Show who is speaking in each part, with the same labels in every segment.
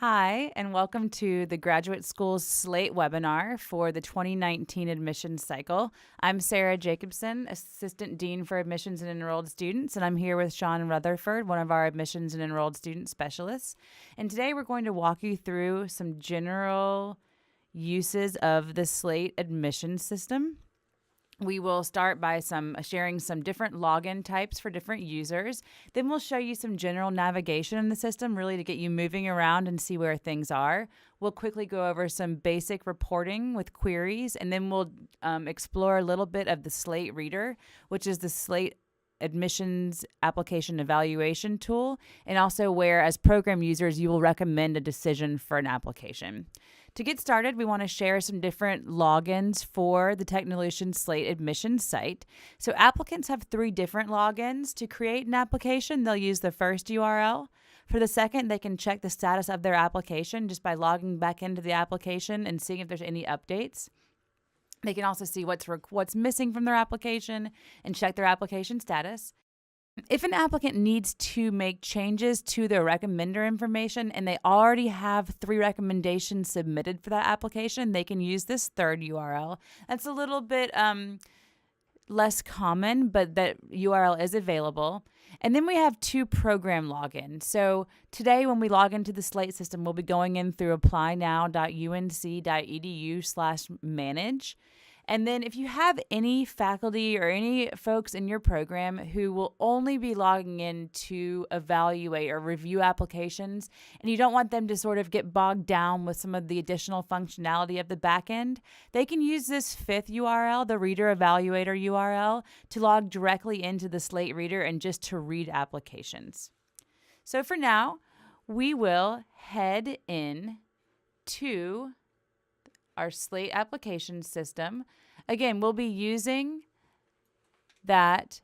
Speaker 1: Hi, and welcome to the Graduate School's Slate webinar for the 2019 admissions cycle. I'm Sarah Jacobson, Assistant Dean for Admissions and Enrolled Students, and I'm here with Sean Rutherford, one of our Admissions and Enrolled Student Specialists. And today we're going to walk you through some general uses of the Slate admission system. We will start by sharing some different login types for different users. Then we'll show you some general navigation in the system, really to get you moving around and see where things are. We'll quickly go over some basic reporting with queries, and then we'll explore a little bit of the Slate Reader, which is the Slate admissions application evaluation tool, and also where, as program users, you will recommend a decision for an application. To get started, we want to share some different logins for the Technolution Slate admissions site. So applicants have 3 different logins. To create an application, they'll use the first URL. For the second, they can check the status of their application just by logging back into the application and seeing if there's any updates. They can also see what's missing from their application and check their application status. If an applicant needs to make changes to their recommender information and they already have 3 recommendations submitted for that application, they can use this third URL. That's a little bit less common, but that URL is available. And then we have 2 program logins. So today when we log into the Slate system, we'll be going in through applynow.unc.edu/manage. And then if you have any faculty or any folks in your program who will only be logging in to evaluate or review applications, and you don't want them to sort of get bogged down with some of the additional functionality of the backend, they can use this 5th URL, the Reader Evaluator URL, to log directly into the Slate Reader and just to read applications. So for now, we will head in to our Slate application system. Again, we'll be using that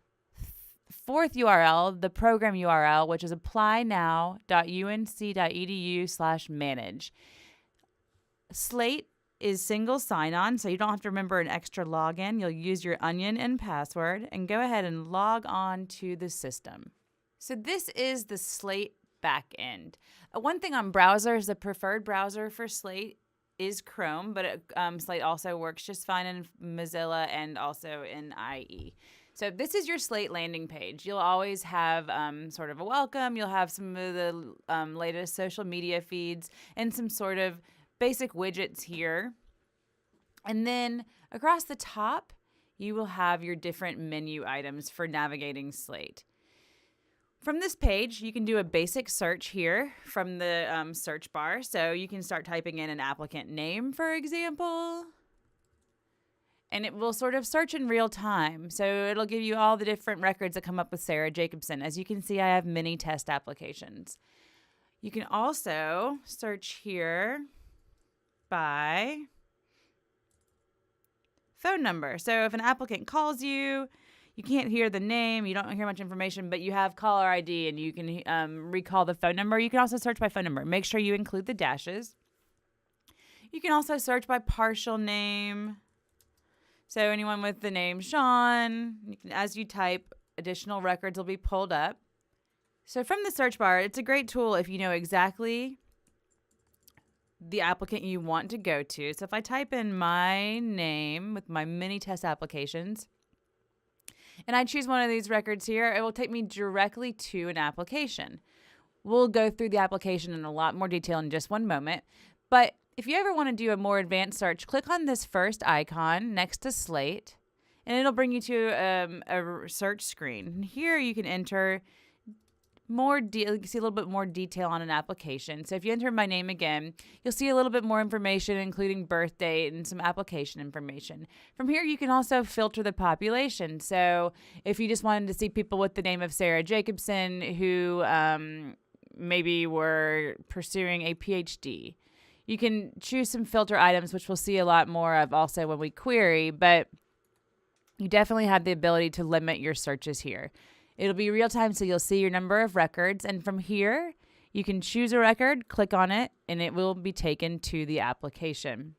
Speaker 1: 4th URL, the program URL, which is applynow.unc.edu/manage. Slate is single sign-on, so you don't have to remember an extra login. You'll use your onion and password and go ahead and log on to the system. So this is the Slate backend. One thing on browsers, the preferred browser for Slate is Chrome, but Slate also works just fine in Mozilla and also in IE. So this is your Slate landing page. You'll always have sort of a welcome. You'll have some of the latest social media feeds and some sort of basic widgets here. And then across the top, you will have your different menu items for navigating Slate. From this page, you can do a basic search here from the search bar. So you can start typing in an applicant name, for example, and it will sort of search in real time. So it'll give you all the different records that come up with Sarah Jacobson. As you can see, I have many test applications. You can also search here by phone number. So if an applicant calls you, you can't hear the name, you don't hear much information, but you have caller ID and you can recall the phone number. You can also search by phone number. Make sure you include the dashes. You can also search by partial name. So anyone with the name Sean, as you type, additional records will be pulled up. So from the search bar, it's a great tool if you know exactly the applicant you want to go to. So if I type in my name with my mini test applications, and I choose one of these records here, it will take me directly to an application. We'll go through the application in a lot more detail in just one moment. But if you ever want to do a more advanced search, click on this first icon next to Slate, and it'll bring you to a search screen. And here you can enter you can see a little bit more detail on an application. So if you enter my name again, you'll see a little bit more information, including birth date and some application information. From here, you can also filter the population. So if you just wanted to see people with the name of Sarah Jacobson who maybe were pursuing a PhD, you can choose some filter items, which we'll see a lot more of also when we query, but you definitely have the ability to limit your searches here. It'll be real time, so you'll see your number of records. And from here, you can choose a record, click on it, and it will be taken to the application.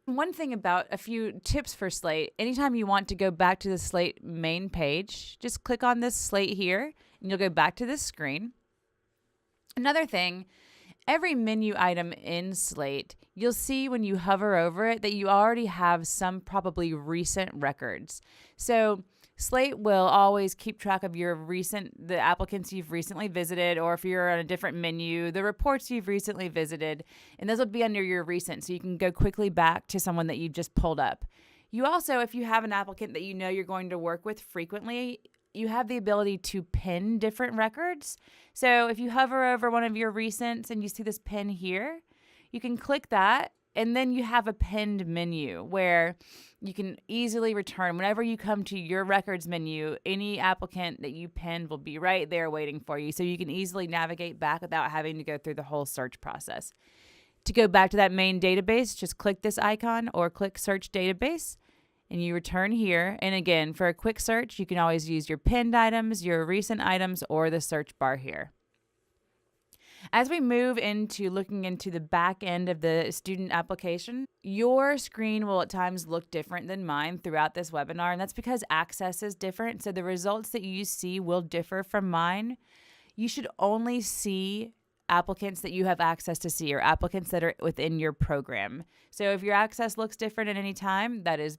Speaker 1: One thing about a few tips for Slate, anytime you want to go back to the Slate main page, just click on this Slate here, and you'll go back to this screen. Another thing Every menu item in Slate, you'll see when you hover over it that you already have some probably recent records. So Slate will always keep track of the applicants you've recently visited, or if you're on a different menu, the reports you've recently visited, and those will be under your recent, so you can go quickly back to someone that you just pulled up. You also, if you have an applicant that you know you're going to work with frequently, you have the ability to pin different records. So if you hover over one of your recents and you see this pin here, you can click that, and then you have a pinned menu where you can easily return. Whenever you come to your records menu, any applicant that you pinned will be right there waiting for you, so you can easily navigate back without having to go through the whole search process. To go back to that main database, just click this icon or click Search Database, and you return here. And again, for a quick search, you can always use your pinned items, your recent items, or the search bar here. As we move into looking into the back end of the student application, your screen will at times look different than mine throughout this webinar, and that's because access is different. So the results that you see will differ from mine. You should only see applicants that you have access to see, or applicants that are within your program. So if your access looks different at any time, that is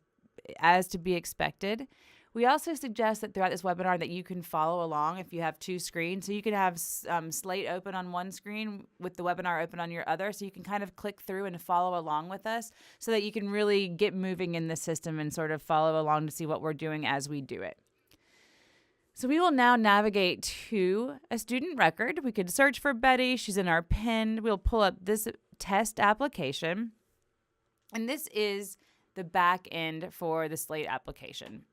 Speaker 1: as to be expected. We also suggest that throughout this webinar that you can follow along if you have two screens. So you can have Slate open on one screen with the webinar open on your other. So you can kind of click through and follow along with us so that you can really get moving in the system and sort of follow along to see what we're doing as we do it. So we will now navigate to a student record. We could search for Betty. She's in our pinned. We'll pull up this test application. And this is the back end for the Slate application.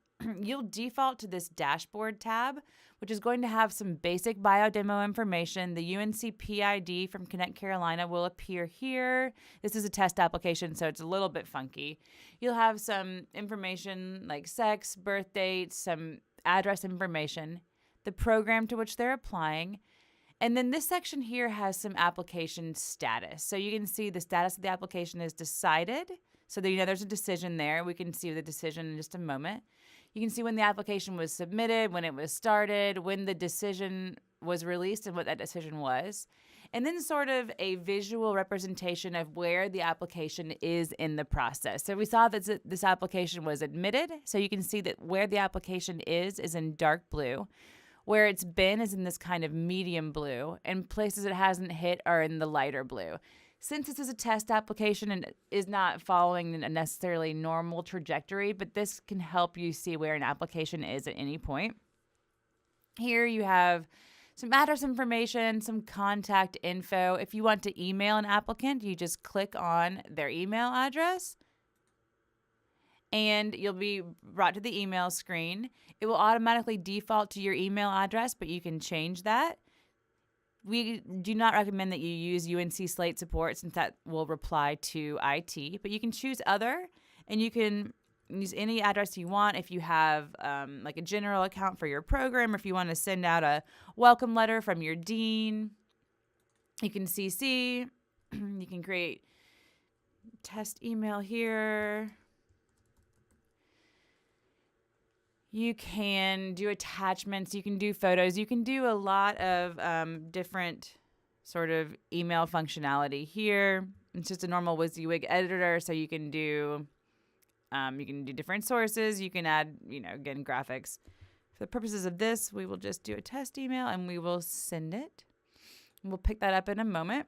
Speaker 1: You'll default to this dashboard tab, which is going to have some basic biodemo information. The UNC PID from Connect Carolina will appear here. This is a test application, so it's a little bit funky. You'll have some information like sex, birth dates, some address information, the program to which they're applying, and then this section here has some application status. So you can see the status of the application is decided. So that, there's a decision there. We can see the decision in just a moment. You can see when the application was submitted, when it was started, when the decision was released, and what that decision was. And then sort of a visual representation of where the application is in the process. So we saw that this application was admitted. So you can see that where the application is in dark blue. Where it's been is in this kind of medium blue. And places it hasn't hit are in the lighter blue. Since this is a test application and is not following a necessarily normal trajectory, but this can help you see where an application is at any point. Here you have some address information, some contact info. If you want to email an applicant, you just click on their email address and you'll be brought to the email screen. It will automatically default to your email address, but you can change that. We do not recommend that you use UNC Slate support since that will reply to IT, but you can choose other, and you can use any address you want if you have like a general account for your program, or if you want to send out a welcome letter from your dean. You can CC, you can create test email here. You can do attachments, you can do photos, you can do a lot of different sort of email functionality here. It's just a normal WYSIWYG editor, so you can do different sources, you can add, again, graphics. For the purposes of this, we will just do a test email and we will send it. We'll pick that up in a moment.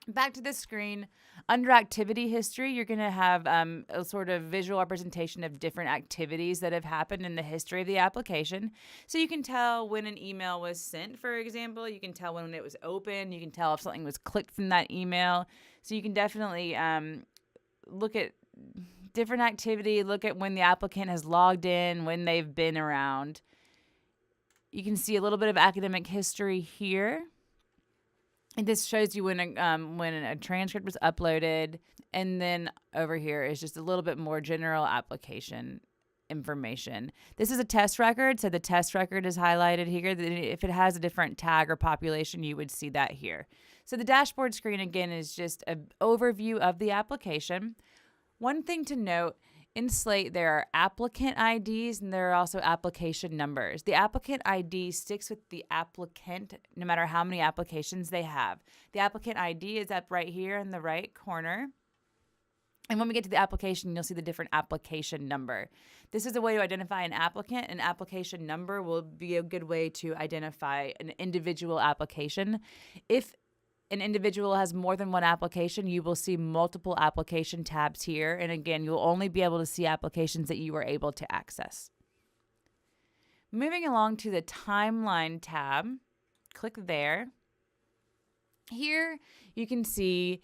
Speaker 1: Back to this screen, under activity history, you're going to have a sort of visual representation of different activities that have happened in the history of the application. So you can tell when an email was sent, for example. You can tell when it was opened. You can tell if something was clicked from that email. So you can definitely look at different activity, look at when the applicant has logged in, when they've been around. You can see a little bit of academic history here. And this shows you when a transcript was uploaded. And then over here is just a little bit more general application information. This is a test record, so the test record is highlighted here. If it has a different tag or population, you would see that here. So the dashboard screen, again, is just an overview of the application. One thing to note In Slate, there are applicant IDs and there are also application numbers. The applicant ID sticks with the applicant no matter how many applications they have. The applicant ID is up right here in the right corner. And when we get to the application, you'll see the different application number. This is a way to identify an applicant. An application number will be a good way to identify an individual application. If an individual has more than one application, you will see multiple application tabs here. And again, you'll only be able to see applications that you are able to access. Moving along to the timeline tab, click there. Here you can see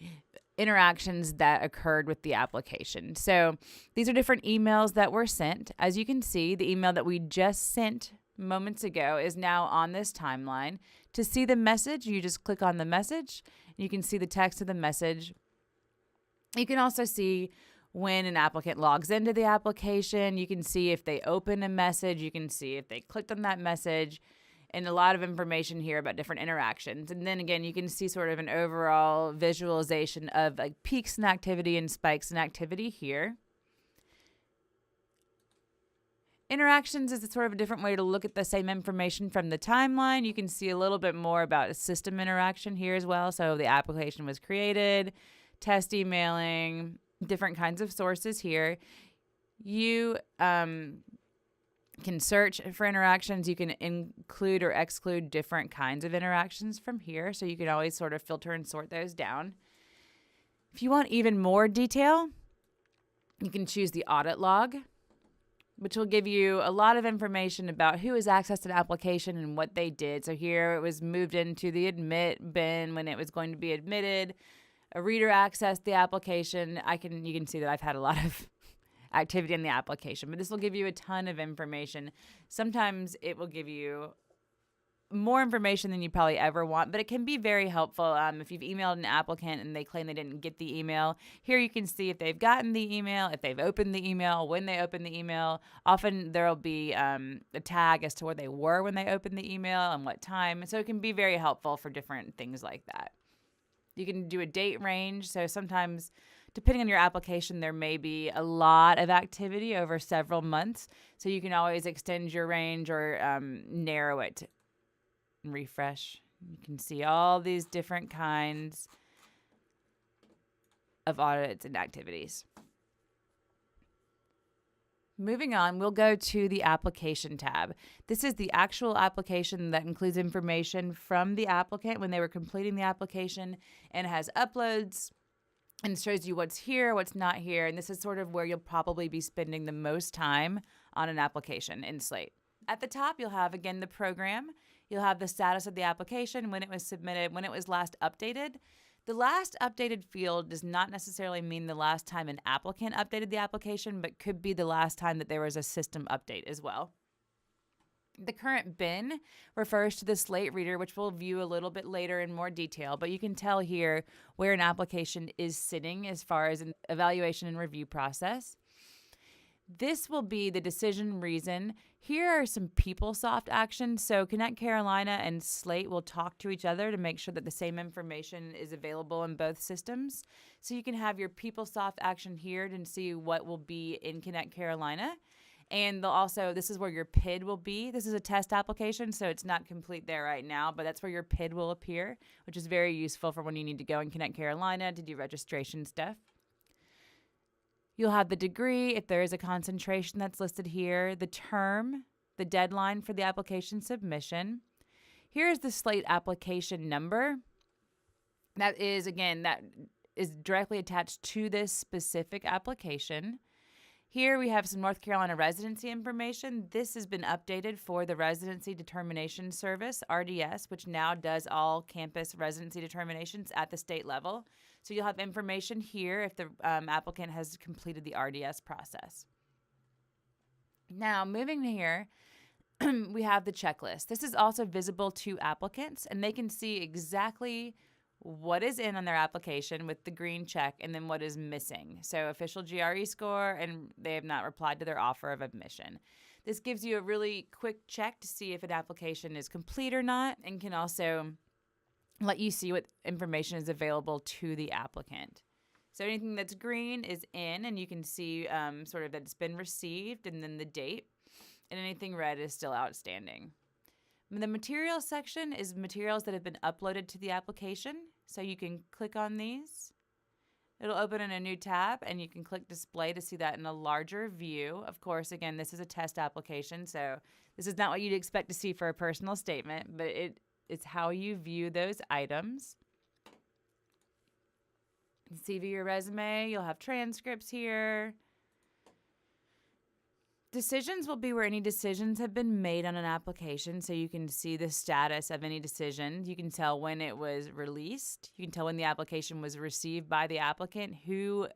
Speaker 1: interactions that occurred with the application. So these are different emails that were sent. As you can see, the email that we just sent moments ago is now on this timeline. To see the message, you just click on the message. You can see the text of the message. You can also see when an applicant logs into the application. You can see if they open a message. You can see if they clicked on that message. And a lot of information here about different interactions. And then again, you can see sort of an overall visualization of like peaks in activity and spikes in activity here. Interactions is sort of a different way to look at the same information from the timeline. You can see a little bit more about a system interaction here as well. So the application was created, test emailing, different kinds of sources here. You can search for interactions. You can include or exclude different kinds of interactions from here. So you can always sort of filter and sort those down. If you want even more detail, you can choose the audit log, which will give you a lot of information about who has accessed an application and what they did. So here it was moved into the admit bin when it was going to be admitted. A reader accessed the application. You can see that I've had a lot of activity in the application, but this will give you a ton of information. Sometimes it will give you more information than you probably ever want, but it can be very helpful. If you've emailed an applicant and they claim they didn't get the email, here you can see if they've gotten the email, if they've opened the email, when they opened the email. Often there will be a tag as to where they were when they opened the email and what time. So it can be very helpful for different things like that. You can do a date range. So sometimes, depending on your application, there may be a lot of activity over several months. So you can always extend your range or narrow it. Refresh. You can see all these different kinds of audits and activities. Moving on, we'll go to the application tab. This is the actual application that includes information from the applicant when they were completing the application, and it has uploads and shows you what's here, what's not here. And this is sort of where you'll probably be spending the most time on an application in Slate. At the top, you'll have, again, the program. You'll have the status of the application, when it was submitted, when it was last updated. The last updated field does not necessarily mean the last time an applicant updated the application, but could be the last time that there was a system update as well. The current bin refers to the Slate reader, which we'll view a little bit later in more detail, but you can tell here where an application is sitting as far as an evaluation and review process. This will be the decision reason. Here are some PeopleSoft actions. So Connect Carolina and Slate will talk to each other to make sure that the same information is available in both systems. So you can have your PeopleSoft action here to see what will be in Connect Carolina. And they'll also, this is where your PID will be. This is a test application, so it's not complete there right now, but that's where your PID will appear, which is very useful for when you need to go in Connect Carolina to do registration stuff. You'll have the degree, if there is a concentration that's listed here, the term, the deadline for the application submission. Here's the Slate application number. That is directly attached to this specific application. Here we have some North Carolina residency information. This has been updated for the Residency Determination Service, RDS, which now does all campus residency determinations at the state level. So you'll have information here if the applicant has completed the RDS process. Now, moving here, we have the checklist. This is also visible to applicants, and they can see exactly what is in on their application with the green check and then what is missing. So official GRE score, and they have not replied to their offer of admission. This gives you a really quick check to see if an application is complete or not, and can also let you see what information is available to the applicant. So anything that's green is in, and you can see sort of that it's been received and then the date. And anything red is still outstanding. The materials section is materials that have been uploaded to the application. So you can click on these. It'll open in a new tab, and you can click display to see that in a larger view. Of course, again, this is a test application, so this is not what you'd expect to see for a personal statement, but it's how you view those items. CV your resume, you'll have transcripts here. Decisions will be where any decisions have been made on an application, so you can see the status of any decision. You can tell when it was released. You can tell when the application was received by the applicant, who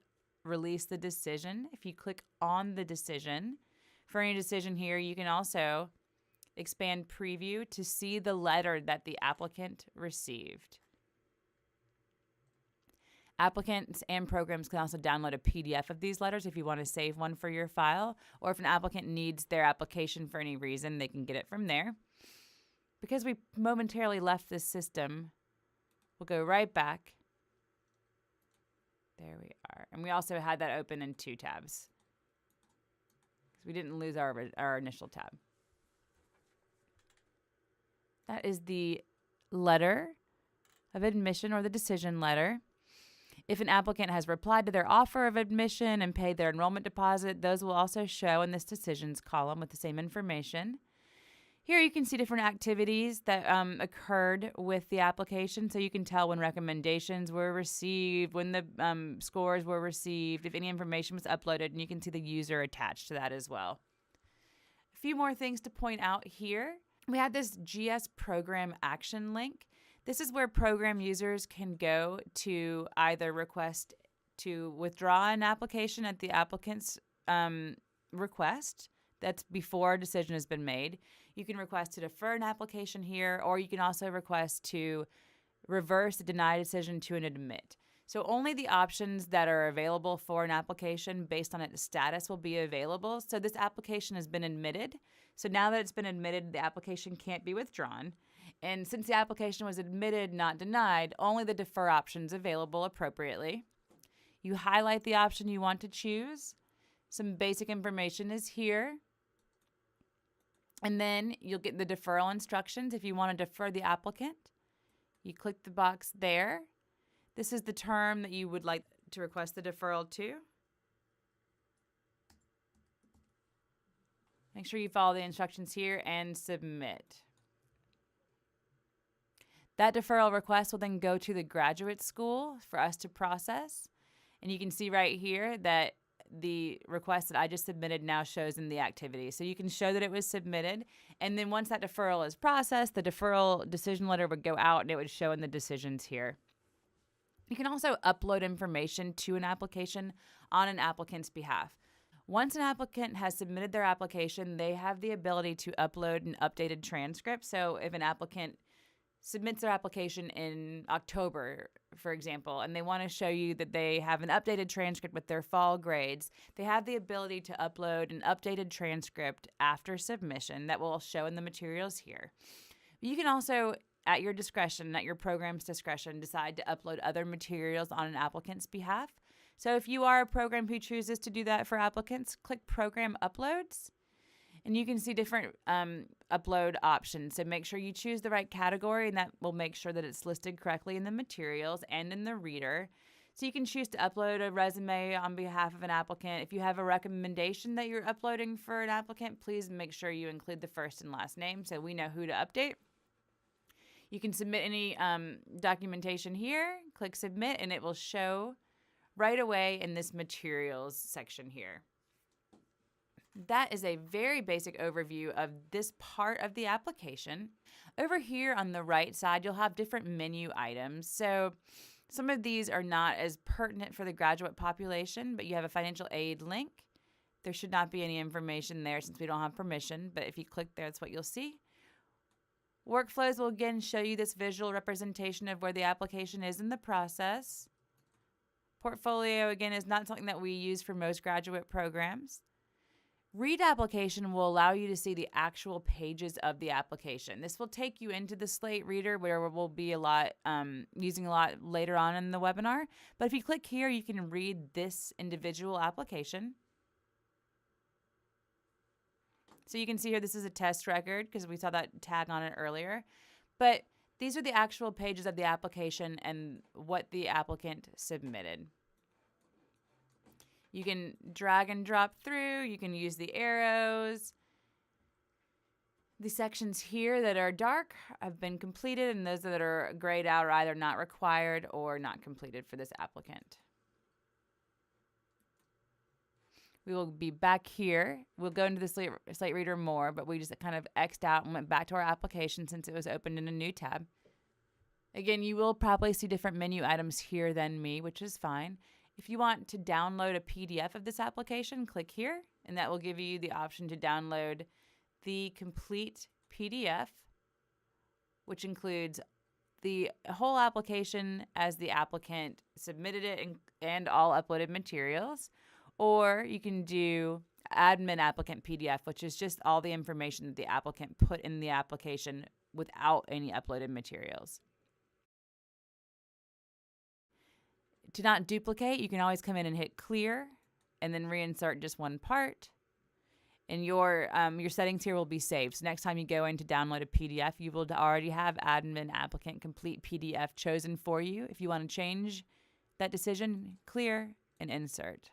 Speaker 1: released the decision. If you click on the decision, for any decision here, you can also expand preview to see the letter that the applicant received. Applicants and programs can also download a PDF of these letters if you want to save one for your file, or if an applicant needs their application for any reason, they can get it from there. Because we momentarily left this system, we'll go right back. There we are. And we also had that open in 2 tabs, because we didn't lose our initial tab. That is the letter of admission, or the decision letter. If an applicant has replied to their offer of admission and paid their enrollment deposit, those will also show in this decisions column with the same information. Here you can see different activities that occurred with the application, so you can tell when recommendations were received, when the scores were received, if any information was uploaded, and you can see the user attached to that as well. A few more things to point out here. We had this GS program action link. This is where program users can go to either request to withdraw an application at the applicant's request. That's before a decision has been made. You can request to defer an application here, or you can also request to reverse a denied decision to an admit. So only the options that are available for an application based on its status will be available. So this application has been admitted. So now that it's been admitted, the application can't be withdrawn. And since the application was admitted, not denied, only the defer options available appropriately. You highlight the option you want to choose. Some basic information is here. And then you'll get the deferral instructions. If you want to defer the applicant, you click the box there. This is the term that you would like to request the deferral to. Make sure you follow the instructions here and submit. That deferral request will then go to the graduate school for us to process. And you can see right here that the request that I just submitted now shows in the activity. So you can show that it was submitted. And then once that deferral is processed, the deferral decision letter would go out and it would show in the decisions here. You can also upload information to an application on an applicant's behalf. Once an applicant has submitted their application, they have the ability to upload an updated transcript. So if an applicant submits their application in October, for example, and they want to show you that they have an updated transcript with their fall grades, they have the ability to upload an updated transcript after submission that will show in the materials here. You can also, at your discretion, at your program's discretion, decide to upload other materials on an applicant's behalf. So if you are a program who chooses to do that for applicants, click Program Uploads. And you can see different upload options. So make sure you choose the right category, and that will make sure that it's listed correctly in the materials and in the reader. So you can choose to upload a resume on behalf of an applicant. If you have a recommendation that you're uploading for an applicant, please make sure you include the first and last name so we know who to update. You can submit any documentation here, click Submit, and it will show right away in this materials section here. That is a very basic overview of this part of the application. Over here on the right side, you'll have different menu items. So some of these are not as pertinent for the graduate population, but you have a financial aid link. There should not be any information there since we don't have permission, but if you click there, that's what you'll see. Workflows will again show you this visual representation of where the application is in the process. Portfolio, again, is not something that we use for most graduate programs. Read application will allow you to see the actual pages of the application. This will take you into the Slate Reader, where we'll be using a lot later on in the webinar. But if you click here, you can read this individual application. So you can see here, this is a test record because we saw that tag on it earlier. But these are the actual pages of the application and what the applicant submitted. You can drag and drop through. You can use the arrows. The sections here that are dark have been completed, and those that are grayed out are either not required or not completed for this applicant. We will be back here. We'll go into the Slate Reader more, but we just kind of X'd out and went back to our application since it was opened in a new tab. Again, you will probably see different menu items here than me, which is fine. If you want to download a PDF of this application, click here, and that will give you the option to download the complete PDF, which includes the whole application as the applicant submitted it and all uploaded materials. Or you can do admin applicant PDF, which is just all the information that the applicant put in the application without any uploaded materials. To not duplicate, you can always come in and hit clear and then reinsert just one part. And your settings here will be saved. So next time you go in to download a PDF, you will already have admin applicant complete PDF chosen for you. If you want to change that decision, clear and insert.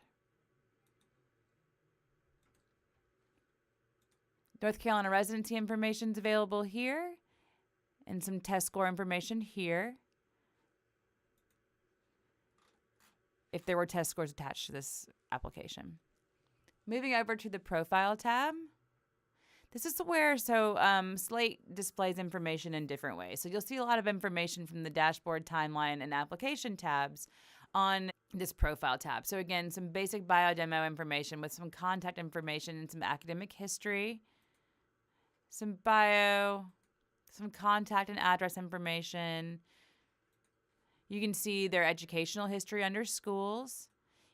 Speaker 1: North Carolina residency information is available here, and some test score information here, if there were test scores attached to this application. Moving over to the Profile tab. This is where Slate displays information in different ways. So you'll see a lot of information from the Dashboard, Timeline, and Application tabs on this Profile tab. So again, some basic bio demo information with some contact information and some academic history, some bio, some contact and address information. You can see their educational history under schools.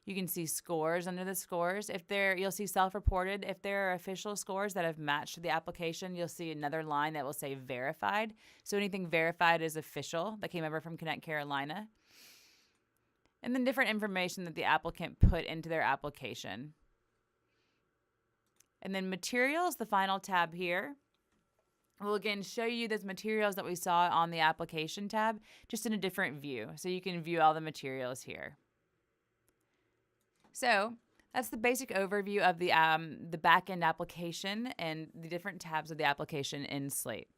Speaker 1: You can see scores under the scores. You'll see self-reported. If there are official scores that have matched to the application, you'll see another line that will say verified. So anything verified is official that came over from Connect Carolina. And then different information that the applicant put into their application. And then materials, the final tab here, will again show you those materials that we saw on the application tab, just in a different view. So you can view all the materials here. So that's the basic overview of the back-end application and the different tabs of the application in Slate.